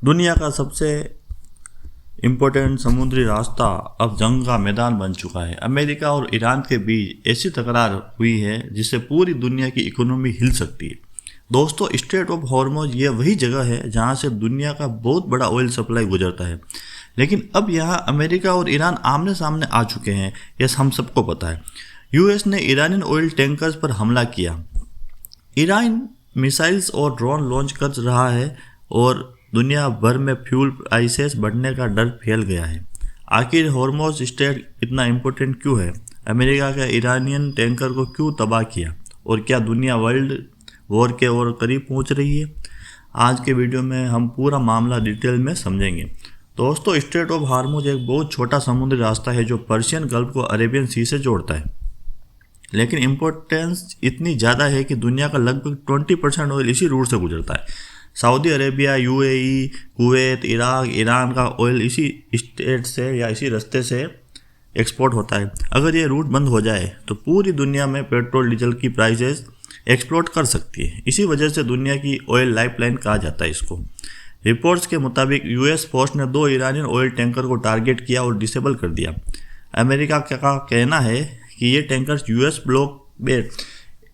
दुनिया का सबसे इम्पोर्टेंट समुद्री रास्ता अब जंग का मैदान बन चुका है। अमेरिका और ईरान के बीच ऐसी तकरार हुई है जिससे पूरी दुनिया की इकोनॉमी हिल सकती है। दोस्तों, स्ट्रेट ऑफ हॉर्मुज़ ये वही जगह है जहाँ से दुनिया का बहुत बड़ा ऑयल सप्लाई गुजरता है। लेकिन अब यहाँ अमेरिका और ईरान आमने सामने आ चुके हैं, यह हम सबको पता है। यूएस ने ईरानियन ऑयल टैंकर्स पर हमला किया। ईरान मिसाइल्स और ड्रोन लॉन्च कर रहा है और दुनिया भर में फ्यूल प्राइसेस बढ़ने का डर फैल गया है। आखिर हॉर्मुज़ स्ट्रेट इतना इम्पोर्टेंट क्यों है? अमेरिका के ईरानियन टैंकर को क्यों तबाह किया और क्या दुनिया वर्ल्ड वॉर के और करीब पहुंच रही है? आज के वीडियो में हम पूरा मामला डिटेल में समझेंगे। दोस्तों, स्ट्रेट ऑफ हॉर्मुज़ एक बहुत छोटा समुद्री रास्ता है जो पर्शियन गल्फ को अरेबियन सी से जोड़ता है। लेकिन इम्पोर्टेंस इतनी ज़्यादा है कि दुनिया का लगभग 20% ऑयल इसी रूट से गुजरता है। Saudi Arabia, UAE, Kuwait, Iraq, Iran का ऑयल इसी स्टेट से या इसी रास्ते से एक्सपोर्ट होता है। अगर ये रूट बंद हो जाए तो पूरी दुनिया में पेट्रोल डीजल की प्राइसेस एक्सप्लोड कर सकती है। इसी वजह से दुनिया की ऑयल लाइफलाइन कहा जाता है इसको। रिपोर्ट्स के मुताबिक यूएस फोर्स ने 2 ईरानियन ऑयल टैंकर को टारगेट किया और डिसेबल कर दिया। अमेरिका का कहना है कि ये टैंकर्स यूएस ब्लॉक में,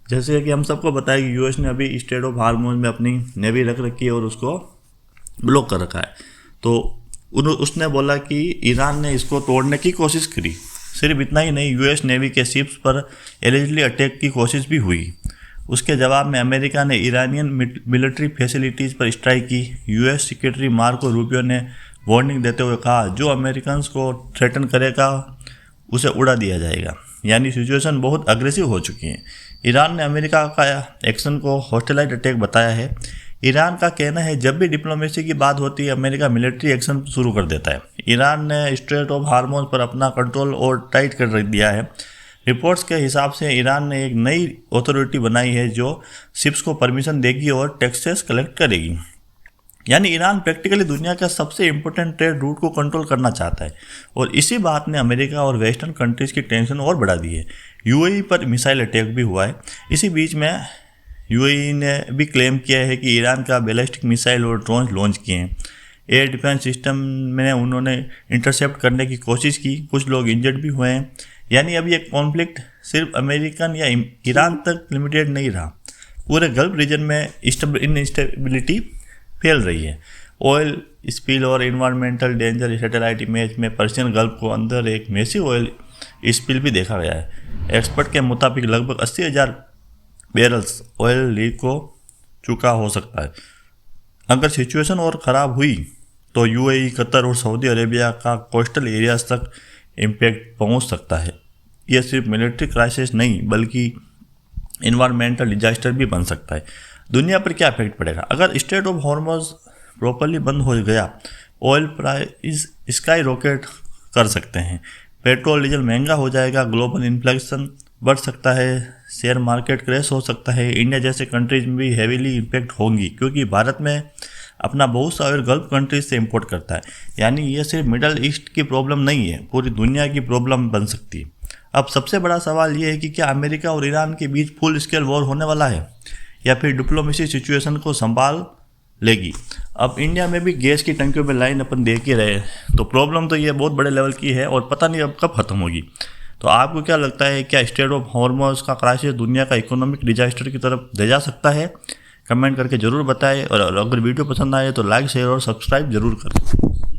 जैसे कि हम सबको पता है कि यूएस ने अभी स्ट्रेट ऑफ हॉर्मुज़ में अपनी नेवी रख रखी है और उसको ब्लॉक कर रखा है। तो उसने बोला कि ईरान ने इसको तोड़ने की कोशिश करी। सिर्फ इतना ही नहीं, यूएस नेवी के शिप्स पर एलिजिडली अटैक की कोशिश भी हुई। उसके जवाब में अमेरिका ने ईरानियन मिलिट्री फैसिलिटीज़ पर स्ट्राइक की। यूएस सेक्रेटरी मार्को रूबियो ने वार्निंग देते हुए कहा, जो अमेरिकन को थ्रेटन करेगा उसे उड़ा दिया जाएगा। यानी सिचुएशन बहुत अग्रेसिव हो चुकी है। ईरान ने अमेरिका का एक्शन को हॉस्टिलाइज अटैक बताया है। ईरान का कहना है जब भी डिप्लोमेसी की बात होती है अमेरिका मिलिट्री एक्शन शुरू कर देता है। ईरान ने स्ट्रेट ऑफ हॉर्मुज़ पर अपना कंट्रोल और टाइट कर दिया है। रिपोर्ट्स के हिसाब से ईरान ने एक नई अथॉरिटी बनाई है जो शिप्स को परमिशन देगी और टैक्सेस कलेक्ट करेगी। यानी ईरान प्रैक्टिकली दुनिया का सबसे इम्पोर्टेंट ट्रेड रूट को कंट्रोल करना चाहता है और इसी बात ने अमेरिका और वेस्टर्न कंट्रीज़ की टेंशन और बढ़ा दी है। यूएई पर मिसाइल अटैक भी हुआ है। इसी बीच में यूएई ने भी क्लेम किया है कि ईरान का बैलिस्टिक मिसाइल और ड्रोन लॉन्च किए हैं। एयर डिफेंस सिस्टम में उन्होंने इंटरसेप्ट करने की कोशिश की। कुछ लोग इंजर्ड भी हुए हैं। यानी अभी एक कॉन्फ्लिक्ट सिर्फ अमेरिकन या ईरान तक लिमिटेड नहीं रहा, पूरे गल्फ रीजन में इनस्टेबिलिटी फैल रही है। ऑयल स्पिल और इन्वायरमेंटल डेंजर सैटेलाइट इमेज में पर्शियन गल्फ को अंदर एक मैसिव ऑयल स्पिल भी देखा गया है। एक्सपर्ट के मुताबिक लगभग 80,000 बैरल्स ऑयल लीक हो चुका हो सकता है। अगर सिचुएशन और ख़राब हुई तो यूएई, कतर और सऊदी अरेबिया का कोस्टल एरियाज तक इम्पैक्ट पहुंच सकता है। यह सिर्फ मिलिट्री क्राइसिस नहीं बल्कि इन्वायरमेंटल डिजास्टर भी बन सकता है। दुनिया पर क्या इफेक्ट पड़ेगा? अगर स्ट्रेट ऑफ हॉर्मुज़ प्रॉपरली बंद हो गया, ऑयल प्राइस स्काई रॉकेट कर सकते हैं, पेट्रोल डीजल महंगा हो जाएगा, ग्लोबल इन्फ्लेशन बढ़ सकता है, शेयर मार्केट क्रैश हो सकता है। इंडिया जैसे कंट्रीज में भी हैवीली इम्पैक्ट होंगी क्योंकि भारत में अपना बहुत सा ऑयल गल्फ कंट्रीज से इंपोर्ट करता है। यानी ये सिर्फ मिडल ईस्ट की प्रॉब्लम नहीं है, पूरी दुनिया की प्रॉब्लम बन सकती है। अब सबसे बड़ा सवाल ये है कि क्या अमेरिका और ईरान के बीच फुल स्केल वॉर होने वाला है या फिर डिप्लोमेसी सिचुएशन को संभाल लेगी? अब इंडिया में भी गैस की टंकियों में लाइन अपन देख ही रहे, तो प्रॉब्लम तो ये बहुत बड़े लेवल की है और पता नहीं अब कब खत्म होगी। तो आपको क्या लगता है, क्या स्ट्रेट ऑफ हॉर्मुज़ का क्राइसिस दुनिया का इकोनॉमिक डिजास्टर की तरफ ले जा सकता है? कमेंट करके ज़रूर बताएं और अगर वीडियो पसंद आए तो लाइक, शेयर और सब्सक्राइब जरूर करें।